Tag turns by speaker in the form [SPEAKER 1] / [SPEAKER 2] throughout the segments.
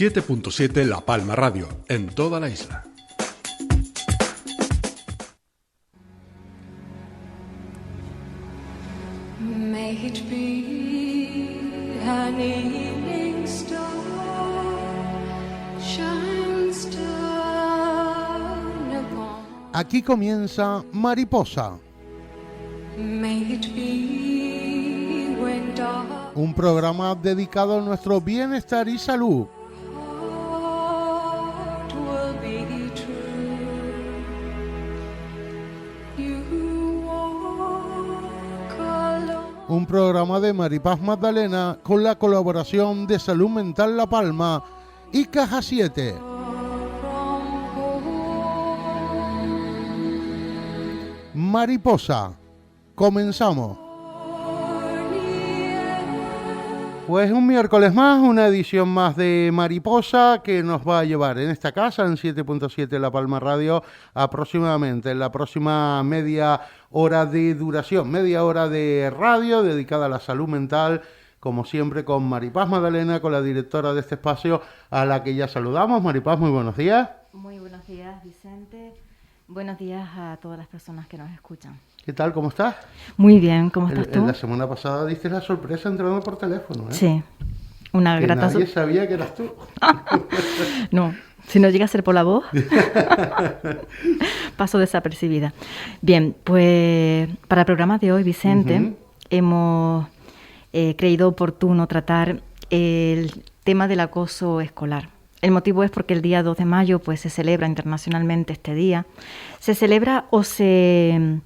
[SPEAKER 1] 7.7 La Palma Radio, en toda la isla.
[SPEAKER 2] May it be an evening star, shines down upon.
[SPEAKER 3] Aquí comienza Mariposa,
[SPEAKER 2] May it be when dark
[SPEAKER 3] un programa dedicado a nuestro bienestar y salud.
[SPEAKER 2] heart will be true. You walk alone.
[SPEAKER 3] Un programa de Maripaz Magdalena con la colaboración de Salud Mental La Palma y Caja 7. Mariposa, comenzamos. Pues un miércoles más, una edición más de Mariposa que nos va a llevar en esta casa, en 7.7 La Palma Radio, aproximadamente en la próxima media hora de duración, media hora de radio dedicada a la salud mental, como siempre con Maripaz Magdalena, con la directora de este espacio, a la que ya saludamos. Maripaz, muy buenos días.
[SPEAKER 4] Muy buenos días, Vicente. Buenos días a todas las personas que nos escuchan.
[SPEAKER 3] ¿Qué tal? ¿Cómo estás?
[SPEAKER 4] Muy bien, ¿cómo estás tú?
[SPEAKER 3] La semana pasada diste la sorpresa entrando por teléfono, ¿eh?
[SPEAKER 4] Sí, una
[SPEAKER 3] Que
[SPEAKER 4] grata
[SPEAKER 3] nadie sabía que eras tú.
[SPEAKER 4] No, si no llega a ser por la voz, paso desapercibida. Bien, pues para el programa de hoy, Vicente, hemos creído oportuno tratar el tema del acoso escolar. El motivo es porque el día 2 de mayo pues, se celebra internacionalmente este día. Se celebra o se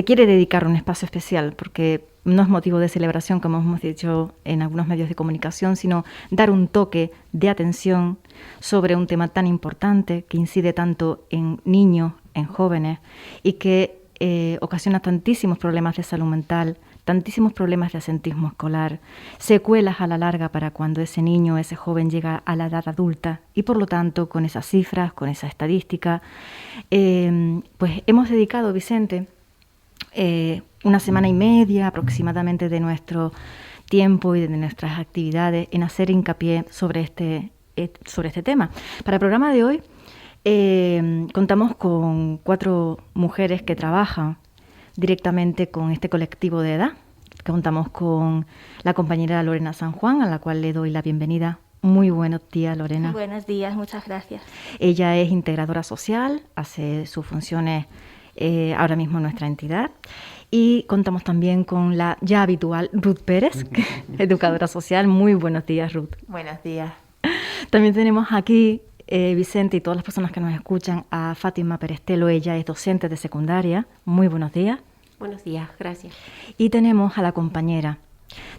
[SPEAKER 4] quiere dedicar un espacio especial, porque no es motivo de celebración, como hemos dicho en algunos medios de comunicación, sino dar un toque de atención sobre un tema tan importante que incide tanto en niños, en jóvenes, y que ocasiona tantísimos problemas de salud mental, tantísimos problemas de asentismo escolar, secuelas a la larga para cuando ese niño, ese joven llega a la edad adulta, y por lo tanto, con esas cifras, con esa estadística, pues hemos dedicado, Vicente, una semana y media aproximadamente de nuestro tiempo y de nuestras actividades en hacer hincapié sobre este tema. Para el programa de hoy contamos con 4 mujeres que trabajan directamente con este colectivo de edad. Contamos con la compañera Lorena San Juan, a la cual le doy la bienvenida. Muy buenos días, Lorena.
[SPEAKER 5] Buenos días, muchas gracias.
[SPEAKER 4] Ella es integradora social, hace sus funciones ahora mismo en nuestra entidad. Y contamos también con la ya habitual Ruth Pérez, educadora social. Muy buenos días, Ruth.
[SPEAKER 5] Buenos días.
[SPEAKER 4] También tenemos aquí, Vicente y todas las personas que nos escuchan, a Fátima Perestelo. Ella es docente de secundaria. Muy buenos días.
[SPEAKER 5] Buenos días, gracias.
[SPEAKER 4] Y tenemos a la compañera.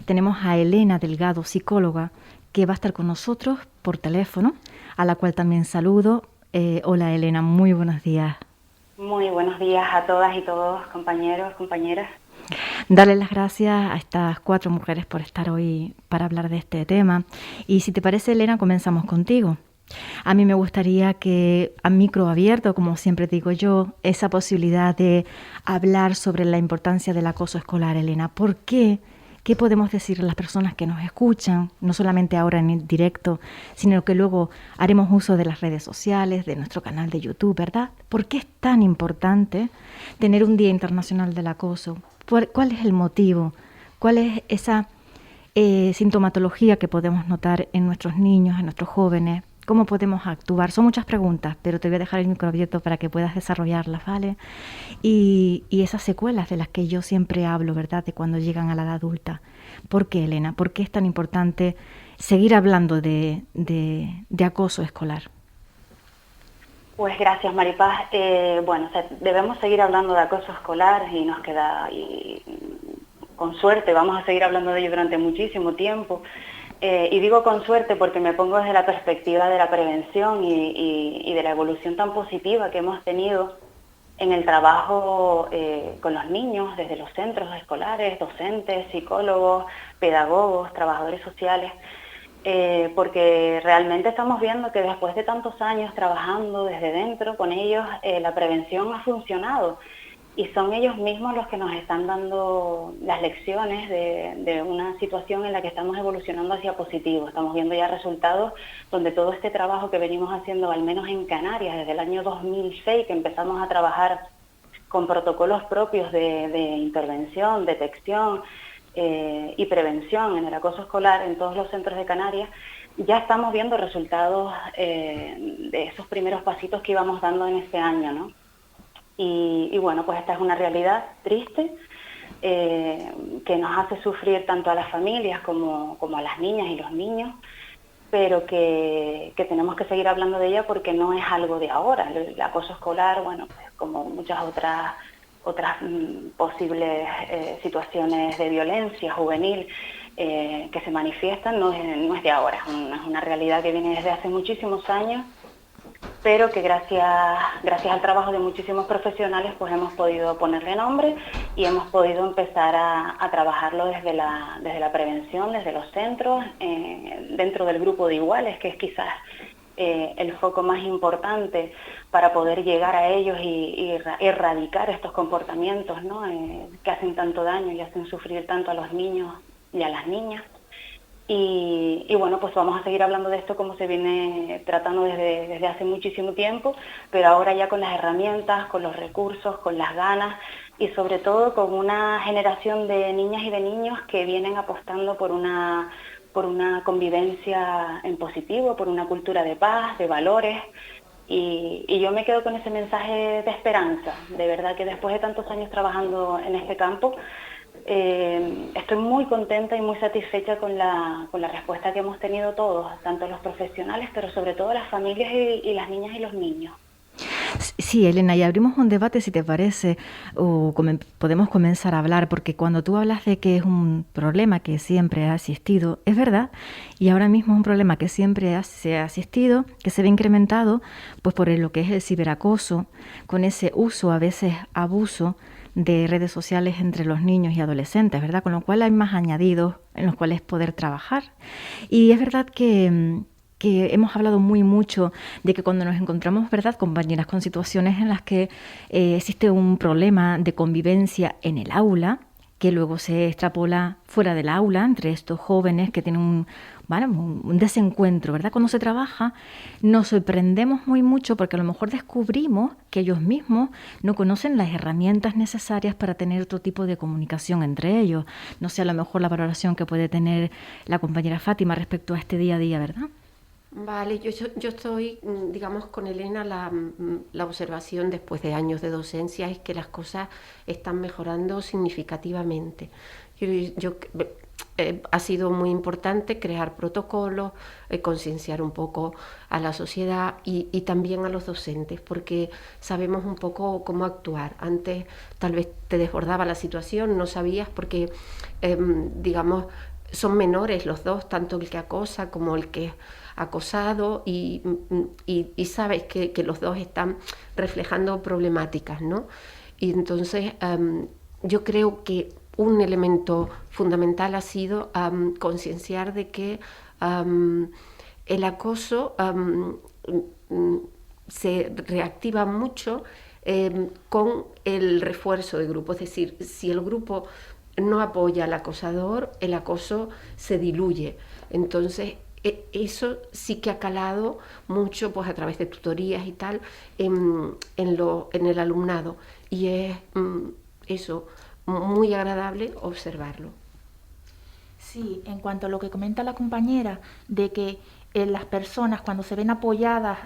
[SPEAKER 4] Tenemos a Elena Delgado, psicóloga, que va a estar con nosotros por teléfono, a la cual también saludo. Hola, Elena, muy buenos días.
[SPEAKER 6] Muy buenos días a todas y todos, compañeros, compañeras.
[SPEAKER 4] Darle las gracias a estas 4 mujeres por estar hoy para hablar de este tema. Y si te parece, Elena, comenzamos contigo. A mí me gustaría que a micro abierto, como siempre digo yo, esa posibilidad de hablar sobre la importancia del acoso escolar, Elena. ¿Por qué? ¿Qué podemos decir a las personas que nos escuchan, no solamente ahora en el directo, sino que luego haremos uso de las redes sociales, de nuestro canal de YouTube, ¿verdad? ¿Por qué es tan importante tener un Día Internacional del Acoso? ¿Cuál es el motivo? ¿Cuál es esa sintomatología que podemos notar en nuestros niños, en nuestros jóvenes? ¿Cómo podemos actuar? Son muchas preguntas, pero te voy a dejar el micro abierto para que puedas desarrollarlas, ¿vale? Y esas secuelas de las que yo siempre hablo, ¿verdad?, de cuando llegan a la edad adulta. ¿Por qué, Elena? ¿Por qué es tan importante seguir hablando de acoso escolar?
[SPEAKER 6] Pues gracias, Maripaz. Debemos seguir hablando de acoso escolar y nos queda, con suerte, vamos a seguir hablando de ello durante muchísimo tiempo. Y digo con suerte porque me pongo desde la perspectiva de la prevención y de la evolución tan positiva que hemos tenido en el trabajo con los niños, desde los centros escolares, docentes, psicólogos, pedagogos, trabajadores sociales, porque realmente estamos viendo que después de tantos años trabajando desde dentro con ellos, la prevención ha funcionado. y son ellos mismos los que nos están dando las lecciones de una situación en la que estamos evolucionando hacia positivo. Estamos viendo ya resultados donde todo este trabajo que venimos haciendo, al menos en Canarias, desde el año 2006, que empezamos a trabajar con protocolos propios de intervención, detección y prevención en el acoso escolar en todos los centros de Canarias, ya estamos viendo resultados de esos primeros pasitos que íbamos dando en este año, ¿no? Y bueno, pues esta es una realidad triste que nos hace sufrir tanto a las familias como a las niñas y los niños, pero que tenemos que seguir hablando de ella porque no es algo de ahora. El acoso escolar, bueno, pues como muchas otras posibles situaciones de violencia juvenil que se manifiestan, no es de ahora, es una realidad que viene desde hace muchísimos años, pero que gracias al trabajo de muchísimos profesionales pues hemos podido ponerle nombre y hemos podido empezar a trabajarlo desde la prevención, desde los centros, dentro del grupo de iguales, que es quizás el foco más importante para poder llegar a ellos y erradicar estos comportamientos, ¿no? Que hacen tanto daño y hacen sufrir tanto a los niños y a las niñas. Y bueno, pues vamos a seguir hablando de esto como se viene tratando desde hace muchísimo tiempo, pero ahora ya con las herramientas, con los recursos, con las ganas y sobre todo con una generación de niñas y de niños que vienen apostando por una convivencia en positivo, por una cultura de paz, de valores. Y yo me quedo con ese mensaje de esperanza. De verdad que después de tantos años trabajando en este campo, estoy muy contenta y muy satisfecha con la respuesta que hemos tenido todos, tanto los profesionales, pero sobre todo las familias y las niñas y los niños.
[SPEAKER 4] Sí, Elena, y abrimos un debate, si te parece, o podemos comenzar a hablar, porque cuando tú hablas de que es un problema que siempre ha existido, es verdad, y ahora mismo es un problema que siempre se ha existido, que se ve incrementado, pues por lo que es el ciberacoso, con ese uso, a veces abuso, de redes sociales entre los niños y adolescentes, ¿verdad? Con lo cual hay más añadidos en los cuales poder trabajar. Y es verdad que hemos hablado mucho de que cuando nos encontramos, ¿verdad?, compañeras con situaciones en las que existe un problema de convivencia en el aula, que luego se extrapola fuera del aula entre estos jóvenes que tienen un desencuentro, ¿verdad? Cuando se trabaja nos sorprendemos mucho porque a lo mejor descubrimos que ellos mismos no conocen las herramientas necesarias para tener otro tipo de comunicación entre ellos. No sé, a lo mejor la valoración que puede tener la compañera Fátima respecto a este día a día, ¿verdad?
[SPEAKER 5] Vale, yo estoy, digamos, con Elena, la observación después de años de docencia es que las cosas están mejorando significativamente. Ha sido muy importante crear protocolos, concienciar un poco a la sociedad y también a los docentes, porque sabemos un poco cómo actuar. Antes tal vez te desbordaba la situación, no sabías porque, digamos, son menores los dos, tanto el que acosa como el que es acosado, y sabes que los dos están reflejando problemáticas, ¿no? Y entonces yo creo que un elemento fundamental ha sido concienciar de que el acoso se reactiva mucho con el refuerzo de grupo. Es decir, si el grupo no apoya al acosador, el acoso se diluye. Entonces, eso sí que ha calado mucho, pues a través de tutorías y tal, en el alumnado. Y es eso, muy agradable observarlo.
[SPEAKER 7] Sí, en cuanto a lo que comenta la compañera, de que las personas cuando se ven apoyadas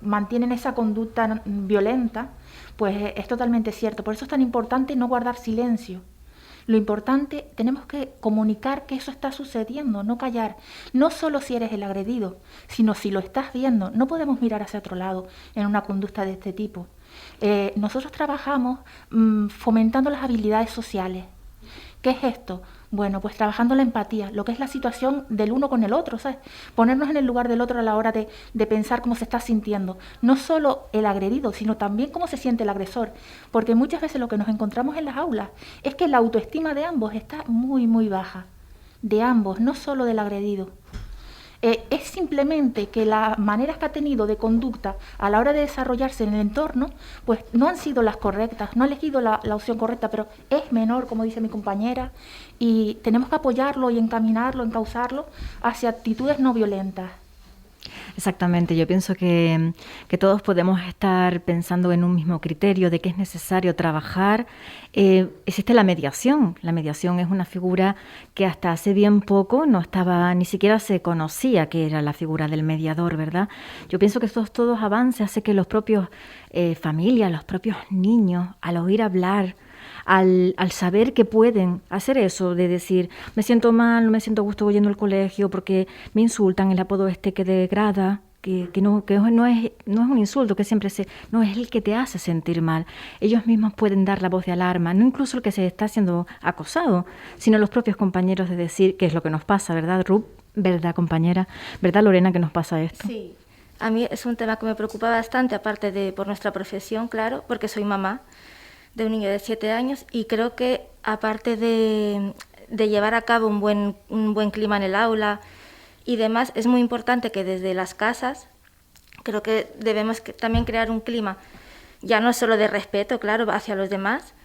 [SPEAKER 7] mantienen esa conducta violenta, pues es totalmente cierto. Por eso es tan importante no guardar silencio. Lo importante, tenemos que comunicar que eso está sucediendo, no callar. No solo si eres el agredido, sino si lo estás viendo. No podemos mirar hacia otro lado en una conducta de este tipo. Nosotros trabajamos fomentando las habilidades sociales. ¿Qué es esto? Bueno, pues trabajando la empatía, lo que es la situación del uno con el otro, ¿sabes? Ponernos en el lugar del otro a la hora de pensar cómo se está sintiendo. No solo el agredido, sino también cómo se siente el agresor. Porque muchas veces lo que nos encontramos en las aulas es que la autoestima de ambos está muy baja. De ambos, no solo del agredido. Es simplemente que las maneras que ha tenido de conducta a la hora de desarrollarse en el entorno, pues no han sido las correctas, no ha elegido la opción correcta, pero es menor, como dice mi compañera, y tenemos que apoyarlo y encaminarlo, encauzarlo hacia actitudes no violentas.
[SPEAKER 4] Exactamente, yo pienso que todos podemos estar pensando en un mismo criterio de que es necesario trabajar. Existe la mediación es una figura que hasta hace bien poco no estaba, ni siquiera se conocía que era la figura del mediador, ¿verdad? Yo pienso que estos todos avances hace que los propios familias, los propios niños, al oír hablar, al saber que pueden hacer eso, de decir, me siento mal, no me siento a gusto yendo al colegio porque me insultan, el apodo este que degrada, que no es un insulto, que siempre no es el que te hace sentir mal. Ellos mismos pueden dar la voz de alarma, no incluso el que se está siendo acosado, sino los propios compañeros de decir qué es lo que nos pasa, ¿verdad, Ruth? ¿Verdad, compañera? ¿Verdad, Lorena, que nos pasa esto?
[SPEAKER 8] Sí, a mí es un tema que me preocupa bastante, aparte de por nuestra profesión, claro, porque soy mamá de un niño de 7 años y creo que aparte de llevar a cabo un buen clima en el aula y demás, es muy importante que desde las casas creo que debemos también crear un clima ya no solo de respeto, claro, hacia los demás,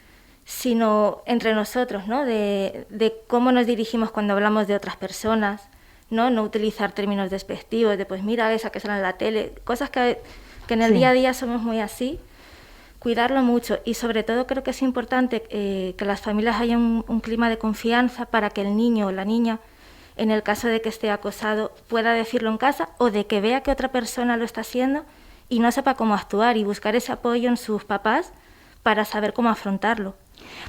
[SPEAKER 8] sino entre nosotros, ¿no? De cómo nos dirigimos cuando hablamos de otras personas, no utilizar términos despectivos de pues mira esa que sale en la tele, cosas que en el día a día somos muy así. Cuidarlo mucho y sobre todo creo que es importante que las familias haya un clima de confianza para que el niño o la niña, en el caso de que esté acosado, pueda decirlo en casa o de que vea que otra persona lo está haciendo y no sepa cómo actuar y buscar ese apoyo en sus papás para saber cómo afrontarlo.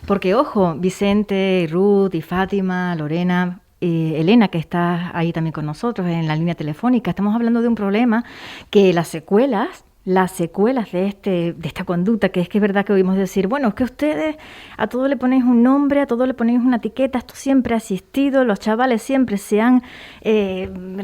[SPEAKER 4] Porque ojo, Vicente, Ruth y Fátima, Lorena, Elena, que está ahí también con nosotros en la línea telefónica, estamos hablando de un problema que las secuelas de esta conducta, que es verdad que oímos decir, bueno, es que ustedes a todo le ponéis un nombre, a todo le ponéis una etiqueta, esto siempre ha existido, los chavales siempre se han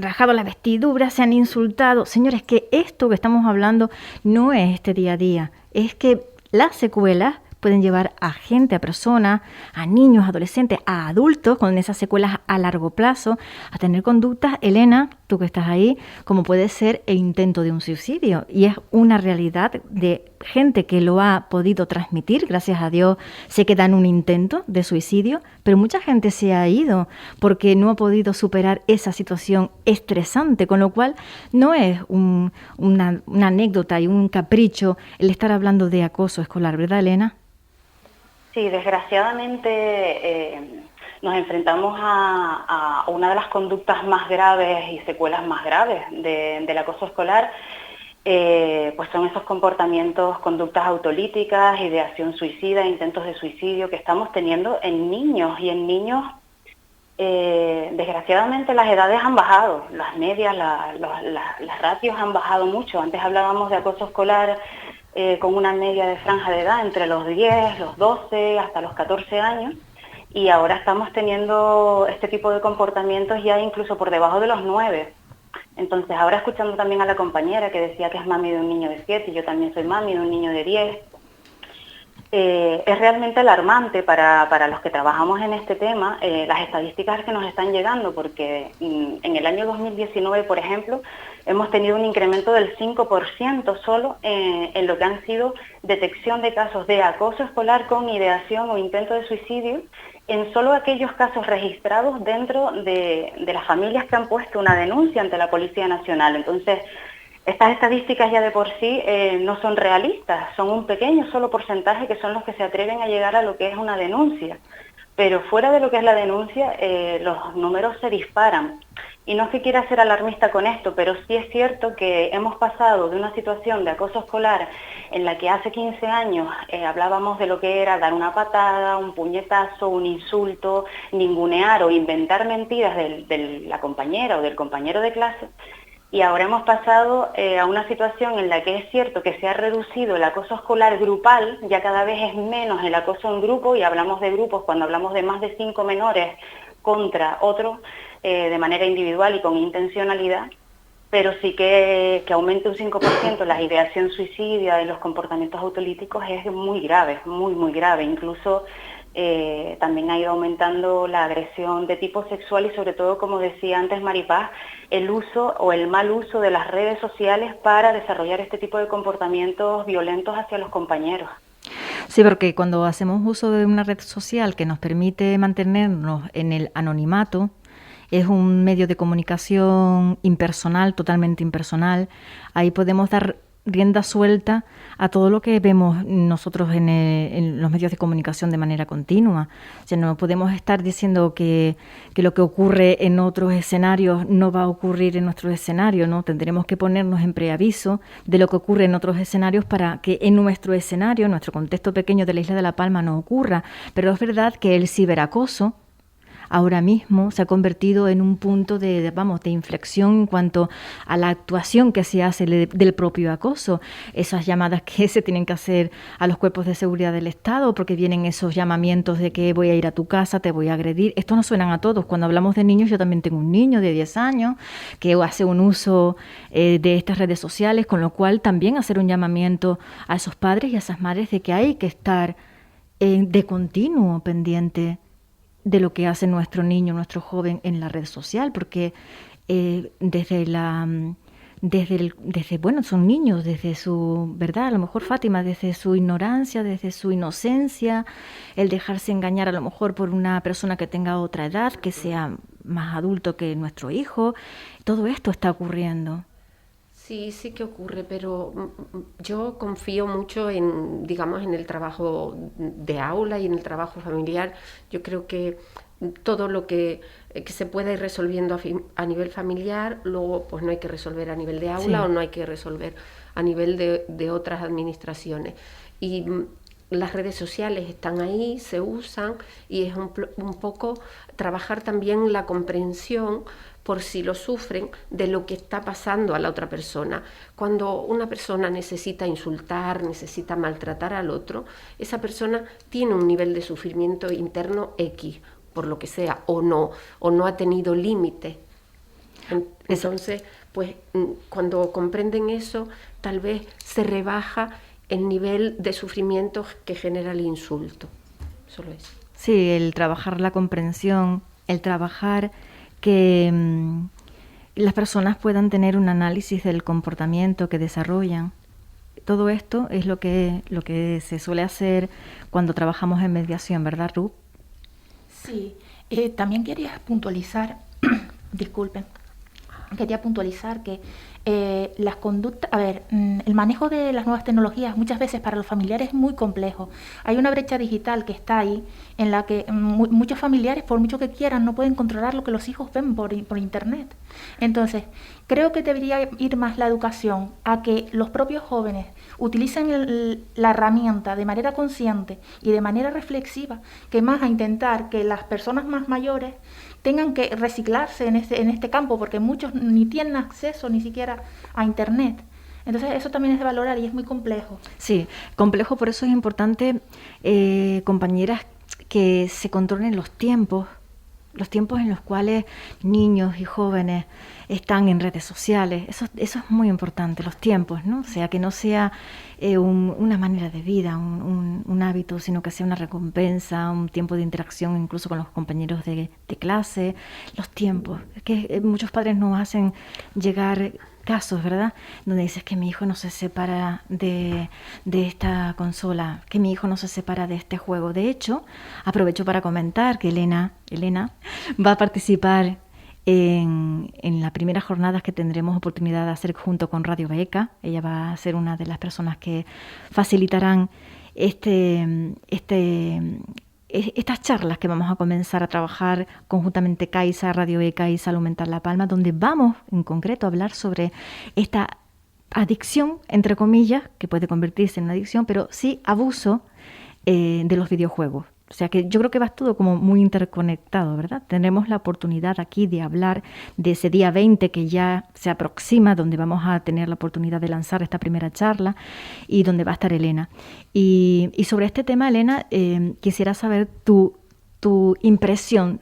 [SPEAKER 4] rajado las vestiduras, se han insultado. Señores, que esto que estamos hablando no es este día a día, es que las secuelas pueden llevar a gente, a personas, a niños, adolescentes, a adultos con esas secuelas a largo plazo, a tener conductas, Elena, tú que estás ahí, como puede ser el intento de un suicidio. Y es una realidad de gente que lo ha podido transmitir, gracias a Dios se queda en un intento de suicidio, pero mucha gente se ha ido porque no ha podido superar esa situación estresante, con lo cual no es una anécdota y un capricho el estar hablando de acoso escolar, ¿verdad, Elena?
[SPEAKER 6] Sí, desgraciadamente nos enfrentamos a una de las conductas más graves y secuelas más graves del acoso escolar, pues son esos comportamientos, conductas autolíticas, ideación suicida, intentos de suicidio que estamos teniendo en niños y en niños. Desgraciadamente las edades han bajado, las medias, las ratios han bajado mucho. Antes hablábamos de acoso escolar con una media de franja de edad entre los 10, los 12, hasta los 14 años, y ahora estamos teniendo este tipo de comportamientos ya incluso por debajo de los 9. Entonces, ahora escuchando también a la compañera que decía que es mami de un niño de 7, y yo también soy mami de un niño de 10, es realmente alarmante para los que trabajamos en este tema las estadísticas que nos están llegando, porque en el año 2019, por ejemplo, hemos tenido un incremento del 5% solo en lo que han sido detección de casos de acoso escolar con ideación o intento de suicidio, en solo aquellos casos registrados dentro de las familias que han puesto una denuncia ante la Policía Nacional. Entonces, estas estadísticas ya de por sí no son realistas, son un pequeño solo porcentaje que son los que se atreven a llegar a lo que es una denuncia. Pero fuera de lo que es la denuncia, los números se disparan. Y no es que quiera ser alarmista con esto, pero sí es cierto que hemos pasado de una situación de acoso escolar en la que hace 15 años hablábamos de lo que era dar una patada, un puñetazo, un insulto, ningunear o inventar mentiras de la compañera o del compañero de clase. Y ahora hemos pasado a una situación en la que es cierto que se ha reducido el acoso escolar grupal, ya cada vez es menos el acoso en grupo, y hablamos de grupos cuando hablamos de más de 5 menores contra otro, de manera individual y con intencionalidad, pero sí que aumente un 5% la ideación suicida y los comportamientos autolíticos es muy grave, muy grave. Incluso también ha ido aumentando la agresión de tipo sexual y sobre todo, como decía antes Maripaz, el uso o el mal uso de las redes sociales para desarrollar este tipo de comportamientos violentos hacia los compañeros.
[SPEAKER 4] Sí, porque cuando hacemos uso de una red social que nos permite mantenernos en el anonimato, es un medio de comunicación impersonal, totalmente impersonal. Ahí podemos dar rienda suelta a todo lo que vemos nosotros en los medios de comunicación de manera continua. O sea, no podemos estar diciendo que lo que ocurre en otros escenarios no va a ocurrir en nuestro escenario, ¿no? Tendremos que ponernos en preaviso de lo que ocurre en otros escenarios para que en nuestro escenario, en nuestro contexto pequeño de la isla de La Palma, no ocurra. Pero es verdad que el ciberacoso ahora mismo se ha convertido en un punto de inflexión en cuanto a la actuación que se hace del propio acoso. Esas llamadas que se tienen que hacer a los cuerpos de seguridad del Estado, porque vienen esos llamamientos de que voy a ir a tu casa, te voy a agredir. Esto nos suenan a todos. Cuando hablamos de niños, yo también tengo un niño de 10 años que hace un uso de estas redes sociales, con lo cual también hacer un llamamiento a esos padres y a esas madres de que hay que estar de continuo pendiente de lo que hace nuestro niño, nuestro joven en la red social, porque son niños, desde su verdad, a lo mejor Fátima, desde su ignorancia, desde su inocencia, el dejarse engañar a lo mejor por una persona que tenga otra edad, que sea más adulto que nuestro hijo, todo esto está ocurriendo.
[SPEAKER 5] Sí, sí que ocurre, pero yo confío mucho en, digamos, en el trabajo de aula y en el trabajo familiar. Yo creo que todo lo que se pueda ir resolviendo a nivel familiar, luego pues no hay que resolver a nivel de aula, sí, o no hay que resolver a nivel de otras administraciones. Y las redes sociales están ahí, se usan, y es un poco trabajar también la comprensión, por si lo sufren, de lo que está pasando a la otra persona. Cuando una persona necesita insultar, necesita maltratar al otro, esa persona tiene un nivel de sufrimiento interno X, por lo que sea, o no ha tenido límite. Entonces, pues cuando comprenden eso, tal vez se rebaja el nivel de sufrimiento que genera el insulto. Solo eso.
[SPEAKER 4] Sí, el trabajar la comprensión, el trabajar que las personas puedan tener un análisis del comportamiento que desarrollan. Todo esto es lo que se suele hacer cuando trabajamos en mediación, ¿verdad, Ruth?
[SPEAKER 7] Sí, también quería puntualizar, disculpen, quería puntualizar que las conductas, el manejo de las nuevas tecnologías muchas veces para los familiares es muy complejo. Hay una brecha digital que está ahí, en la que muchos familiares, por mucho que quieran, no pueden controlar lo que los hijos ven por internet. Entonces, creo que debería ir más la educación a que los propios jóvenes utilicen la herramienta de manera consciente y de manera reflexiva, que más a intentar que las personas más mayores tengan que reciclarse en este campo, porque muchos ni tienen acceso ni siquiera a internet. Entonces eso también es de valorar y es muy complejo.
[SPEAKER 4] Sí, complejo, por eso es importante, compañeras, que se controlen los tiempos en los cuales niños y jóvenes están en redes sociales. Eso es muy importante, los tiempos, ¿no? O sea, que no sea una manera de vida, un hábito, sino que sea una recompensa, un tiempo de interacción incluso con los compañeros de clase. Los tiempos, es que muchos padres nos hacen llegar casos, ¿verdad?, donde dices que mi hijo no se separa de esta consola, que mi hijo no se separa de este juego. De hecho, aprovecho para comentar que Elena va a participar en las primeras jornadas que tendremos oportunidad de hacer junto con Radio Beca. Ella va a ser una de las personas que facilitarán estas charlas que vamos a comenzar a trabajar conjuntamente CAISA, Radio Beca y Salud Mental La Palma, donde vamos en concreto a hablar sobre esta adicción, entre comillas, que puede convertirse en una adicción, pero sí abuso de los videojuegos. O sea que yo creo que va todo como muy interconectado, ¿verdad? Tendremos la oportunidad aquí de hablar de ese día 20 que ya se aproxima, donde vamos a tener la oportunidad de lanzar esta primera charla y donde va a estar Elena. Y sobre este tema, Elena, quisiera saber tu impresión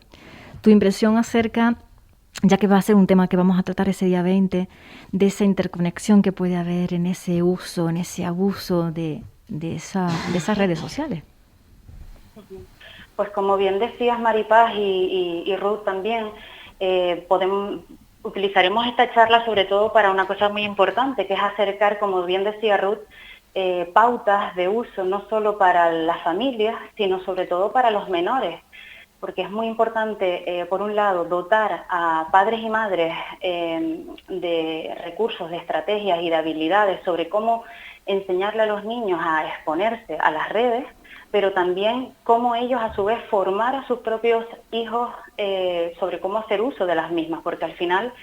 [SPEAKER 4] acerca, ya que va a ser un tema que vamos a tratar ese día 20, de esa interconexión que puede haber en ese uso, en ese abuso de esas redes sociales.
[SPEAKER 6] Pues como bien decías, Maripaz y Ruth también, utilizaremos esta charla sobre todo para una cosa muy importante, que es acercar, como bien decía Ruth, pautas de uso no solo para las familias, sino sobre todo para los menores, porque es muy importante, por un lado, dotar a padres y madres de recursos, de estrategias y de habilidades sobre cómo enseñarle a los niños a exponerse a las redes, pero también cómo ellos a su vez formar a sus propios hijos sobre cómo hacer uso de las mismas, porque al final,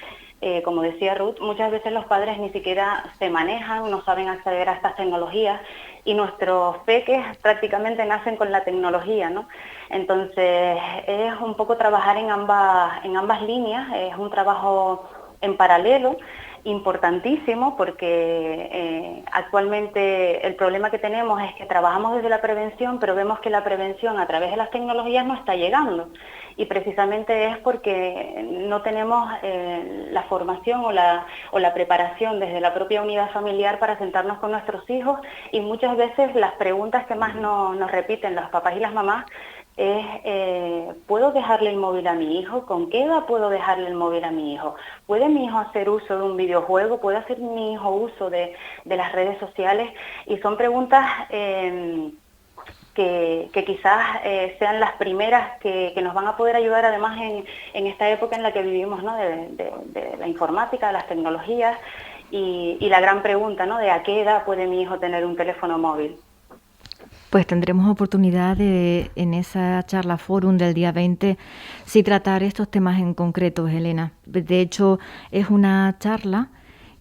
[SPEAKER 6] como decía Ruth, muchas veces los padres ni siquiera se manejan, no saben acceder a estas tecnologías y nuestros peques prácticamente nacen con la tecnología, ¿no? Entonces es un poco trabajar en ambas líneas, es un trabajo en paralelo, importantísimo, porque actualmente el problema que tenemos es que trabajamos desde la prevención, pero vemos que la prevención a través de las tecnologías no está llegando, y precisamente es porque no tenemos la formación o la preparación desde la propia unidad familiar para sentarnos con nuestros hijos, y muchas veces las preguntas que más nos repiten los papás y las mamás es, ¿puedo dejarle el móvil a mi hijo? ¿Con qué edad puedo dejarle el móvil a mi hijo? ¿Puede mi hijo hacer uso de un videojuego? ¿Puede hacer mi hijo uso de las redes sociales? Y son preguntas que quizás sean las primeras que nos van a poder ayudar, además en esta época en la que vivimos, ¿no? de la informática, de las tecnologías, y la gran pregunta, ¿no? De ¿a qué edad puede mi hijo tener un teléfono móvil?
[SPEAKER 4] Pues tendremos oportunidad de, en esa charla fórum del día 20, sí tratar estos temas en concreto, Elena. De hecho, es una charla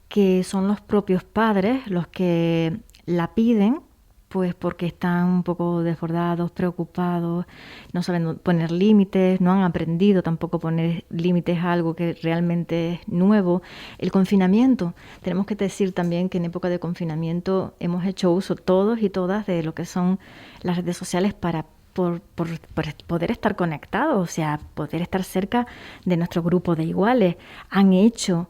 [SPEAKER 4] que son los propios padres los que la piden, pues porque están un poco desbordados, preocupados, no saben poner límites, no han aprendido tampoco poner límites a algo que realmente es nuevo. El confinamiento, tenemos que decir también que en época de confinamiento hemos hecho uso todos y todas de lo que son las redes sociales para por poder estar conectados, o sea, poder estar cerca de nuestro grupo de iguales. Han hecho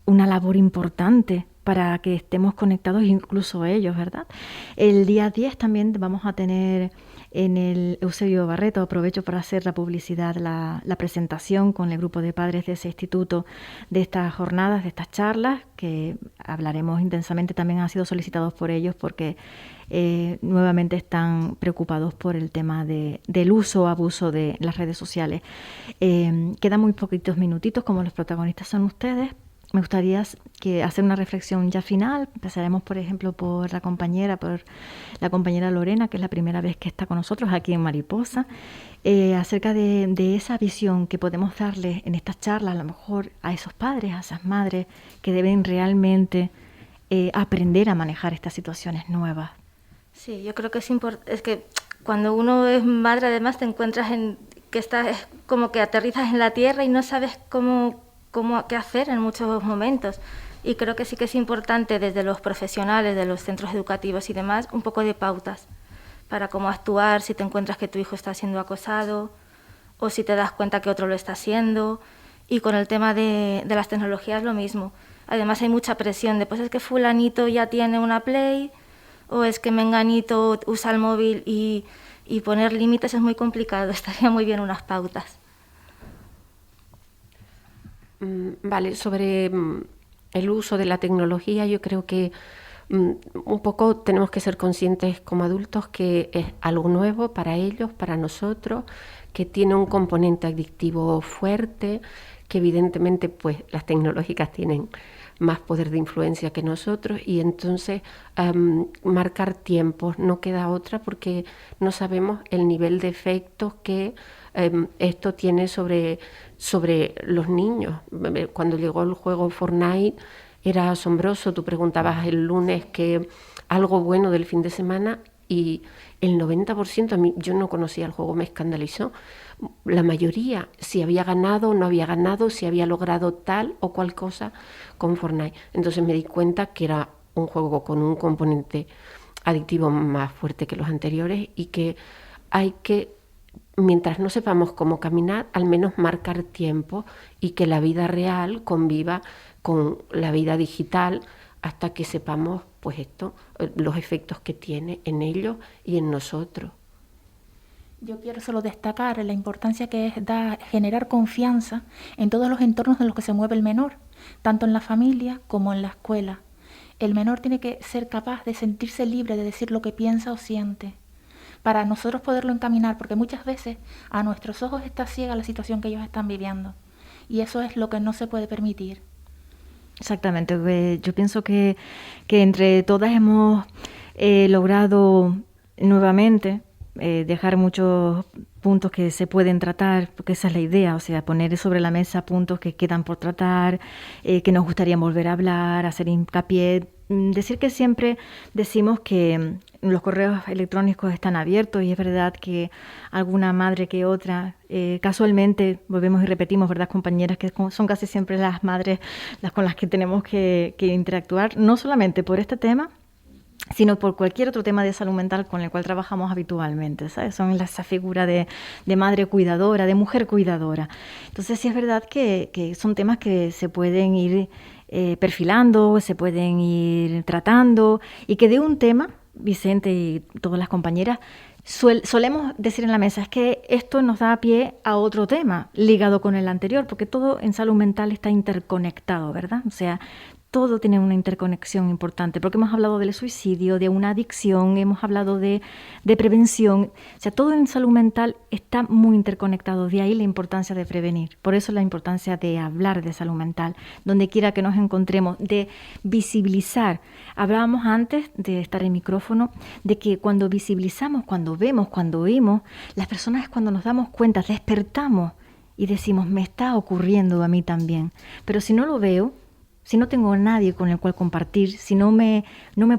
[SPEAKER 4] una labor importante para que estemos conectados incluso ellos, ¿verdad? El día 10 también vamos a tener en el Eusebio Barreto, aprovecho para hacer la publicidad, la presentación con el grupo de padres de ese instituto de estas jornadas, de estas charlas, que hablaremos intensamente, también han sido solicitados por ellos porque nuevamente están preocupados por el tema del uso o abuso de las redes sociales. Quedan muy poquitos minutitos, como los protagonistas son ustedes. Me gustaría hacer una reflexión ya final. Empezaremos, por ejemplo, por la compañera Lorena, que es la primera vez que está con nosotros aquí en Mariposa, acerca de esa visión que podemos darle en estas charlas, a lo mejor a esos padres, a esas madres que deben realmente aprender a manejar estas situaciones nuevas.
[SPEAKER 8] Sí, yo creo que es que cuando uno es madre, además te encuentras que estás como que aterrizas en la tierra y no sabes qué hacer en muchos momentos. Y creo que sí que es importante desde los profesionales, de los centros educativos y demás, un poco de pautas para cómo actuar si te encuentras que tu hijo está siendo acosado o si te das cuenta que otro lo está haciendo. Y con el tema de las tecnologías lo mismo. Además hay mucha presión de, pues es que fulanito ya tiene una Play o es que menganito usa el móvil, y poner límites es muy complicado. Estaría muy bien unas pautas.
[SPEAKER 5] Vale, sobre el uso de la tecnología, yo creo que un poco tenemos que ser conscientes como adultos que es algo nuevo para ellos, para nosotros, que tiene un componente adictivo fuerte, que evidentemente pues las tecnológicas tienen más poder de influencia que nosotros, y entonces marcar tiempos, no queda otra, porque no sabemos el nivel de efectos que esto tiene sobre los niños. Cuando llegó el juego Fortnite era asombroso, tú preguntabas el lunes que algo bueno del fin de semana y el 90%, yo no conocía el juego, me escandalizó. La mayoría, si había ganado o no había ganado, si había logrado tal o cual cosa con Fortnite. Entonces me di cuenta que era un juego con un componente adictivo más fuerte que los anteriores, y que hay que, mientras no sepamos cómo caminar, al menos marcar tiempo y que la vida real conviva con la vida digital hasta que sepamos pues los efectos que tiene en ellos y en nosotros.
[SPEAKER 7] Yo quiero solo destacar la importancia que da generar confianza en todos los entornos en los que se mueve el menor, tanto en la familia como en la escuela. El menor tiene que ser capaz de sentirse libre de decir lo que piensa o siente, para nosotros poderlo encaminar, porque muchas veces a nuestros ojos está ciega la situación que ellos están viviendo, y eso es lo que no se puede permitir.
[SPEAKER 4] Exactamente, yo pienso que entre todas hemos logrado nuevamente dejar muchos puntos que se pueden tratar, porque esa es la idea, o sea, poner sobre la mesa puntos que quedan por tratar, que nos gustaría volver a hablar, hacer hincapié, decir que siempre decimos que los correos electrónicos están abiertos y es verdad que alguna madre que otra, casualmente, volvemos y repetimos, ¿verdad, compañeras? Que son casi siempre las madres las con las que tenemos que interactuar, no solamente por este tema, sino por cualquier otro tema de salud mental con el cual trabajamos habitualmente, ¿sabes? Son esa figura de madre cuidadora, de mujer cuidadora. Entonces sí es verdad que son temas que se pueden ir perfilando, se pueden ir tratando, y que de un tema, Vicente y todas las compañeras, solemos decir en la mesa, es que esto nos da pie a otro tema ligado con el anterior, porque todo en salud mental está interconectado, ¿verdad? O sea, todo tiene una interconexión importante, porque hemos hablado del suicidio, de una adicción, hemos hablado de prevención. O sea, todo en salud mental está muy interconectado, de ahí la importancia de prevenir. Por eso la importancia de hablar de salud mental, donde quiera que nos encontremos, de visibilizar. Hablábamos antes de estar en micrófono, de que cuando visibilizamos, cuando vemos, cuando oímos, las personas es cuando nos damos cuenta, despertamos y decimos, me está ocurriendo a mí también. Pero si no lo veo, si no tengo a nadie con el cual compartir, si no me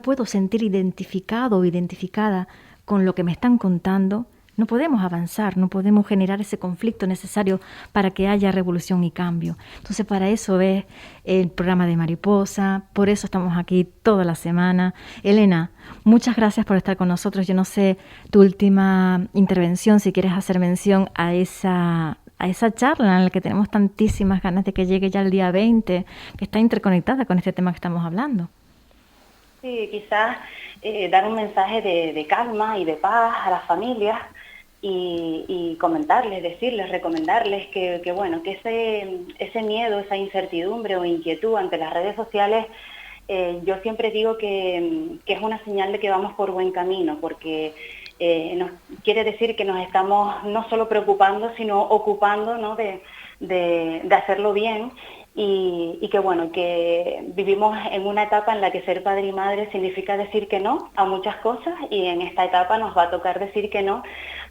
[SPEAKER 4] puedo sentir identificado o identificada con lo que me están contando, no podemos avanzar, no podemos generar ese conflicto necesario para que haya revolución y cambio. Entonces, para eso es el programa de Mariposa, por eso estamos aquí toda la semana. Elena, muchas gracias por estar con nosotros. Yo no sé tu última intervención, si quieres hacer mención a esa charla en la que tenemos tantísimas ganas de que llegue ya el día 20, que está interconectada con este tema que estamos hablando.
[SPEAKER 6] Sí, quizás dar un mensaje de calma y de paz a las familias y comentarles, decirles, recomendarles que ese miedo, esa incertidumbre o inquietud ante las redes sociales, yo siempre digo que es una señal de que vamos por buen camino, porque nos quiere decir que nos estamos no solo preocupando, sino ocupando, ¿no?, de hacerlo bien, y que vivimos en una etapa en la que ser padre y madre significa decir que no a muchas cosas, y en esta etapa nos va a tocar decir que no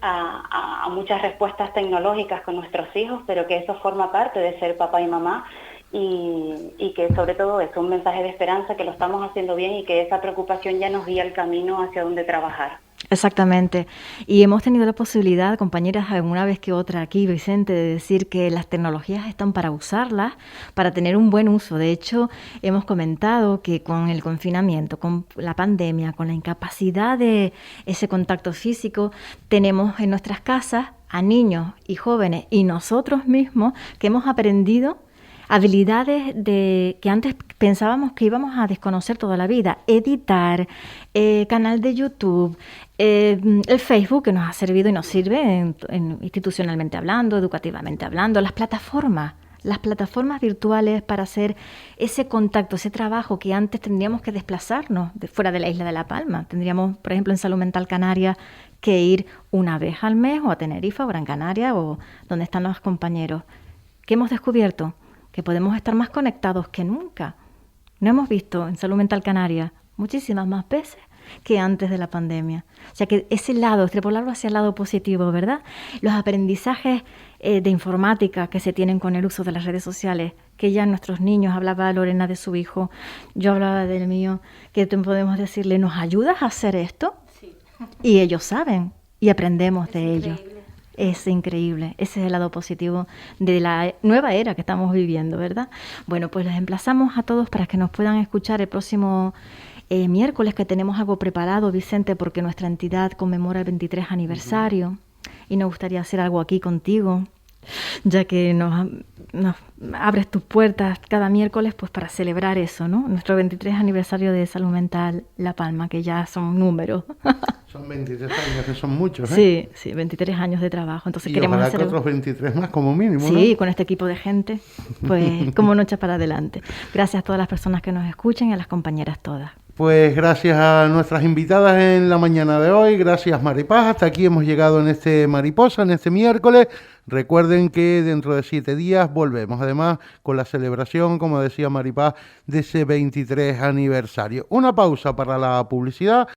[SPEAKER 6] a muchas respuestas tecnológicas con nuestros hijos, pero que eso forma parte de ser papá y mamá, y que sobre todo es un mensaje de esperanza, que lo estamos haciendo bien y que esa preocupación ya nos guía el camino hacia donde trabajar.
[SPEAKER 4] Exactamente. Y hemos tenido la posibilidad, compañeras, alguna vez que otra aquí, Vicente, de decir que las tecnologías están para usarlas, para tener un buen uso. De hecho, hemos comentado que con el confinamiento, con la pandemia, con la incapacidad de ese contacto físico, tenemos en nuestras casas a niños y jóvenes y nosotros mismos que hemos aprendido habilidades que antes pensábamos que íbamos a desconocer toda la vida. Editar, canal de YouTube, el Facebook, que nos ha servido y nos sirve institucionalmente hablando, educativamente hablando, las plataformas virtuales para hacer ese contacto, ese trabajo que antes tendríamos que desplazarnos fuera de la isla de La Palma. Tendríamos, por ejemplo, en Salud Mental Canaria, que ir una vez al mes o a Tenerife o Gran Canaria o donde están los compañeros. ¿Qué hemos descubierto? Que podemos estar más conectados que nunca. No hemos visto en Salud Mental Canaria muchísimas más veces que antes de la pandemia. O sea que ese lado, extrapolarlo hacia el lado positivo, ¿verdad? Los aprendizajes de informática que se tienen con el uso de las redes sociales, que ya nuestros niños, hablaba Lorena de su hijo, yo hablaba del mío, que podemos decirle, ¿nos ayudas a hacer esto? Sí. Y ellos saben y aprendemos de ellos. Es increíble, ese es el lado positivo de la nueva era que estamos viviendo, ¿verdad? Bueno, pues les emplazamos a todos para que nos puedan escuchar el próximo miércoles, que tenemos algo preparado, Vicente, porque nuestra entidad conmemora el 23 aniversario y nos gustaría hacer algo aquí contigo, ya que nos abres tus puertas cada miércoles pues para celebrar eso, ¿no? Nuestro 23 aniversario de Salud Mental La Palma, que ya son números.
[SPEAKER 3] Son 23 años, que son muchos, ¿eh?
[SPEAKER 4] Sí, sí, 23 años de trabajo. Entonces
[SPEAKER 3] Y
[SPEAKER 4] queremos
[SPEAKER 3] ojalá
[SPEAKER 4] hacer...
[SPEAKER 3] que otros 23 más como mínimo, ¿no?
[SPEAKER 4] Sí, con este equipo de gente, pues como no echar para adelante. Gracias a todas las personas que nos escuchan y a las compañeras todas.
[SPEAKER 3] Pues gracias a nuestras invitadas en la mañana de hoy, gracias Maripaz, hasta aquí hemos llegado en este Mariposa, en este miércoles. Recuerden que dentro de 7 días volvemos, además con la celebración, como decía Maripaz, de ese 23 aniversario. Una pausa para la publicidad.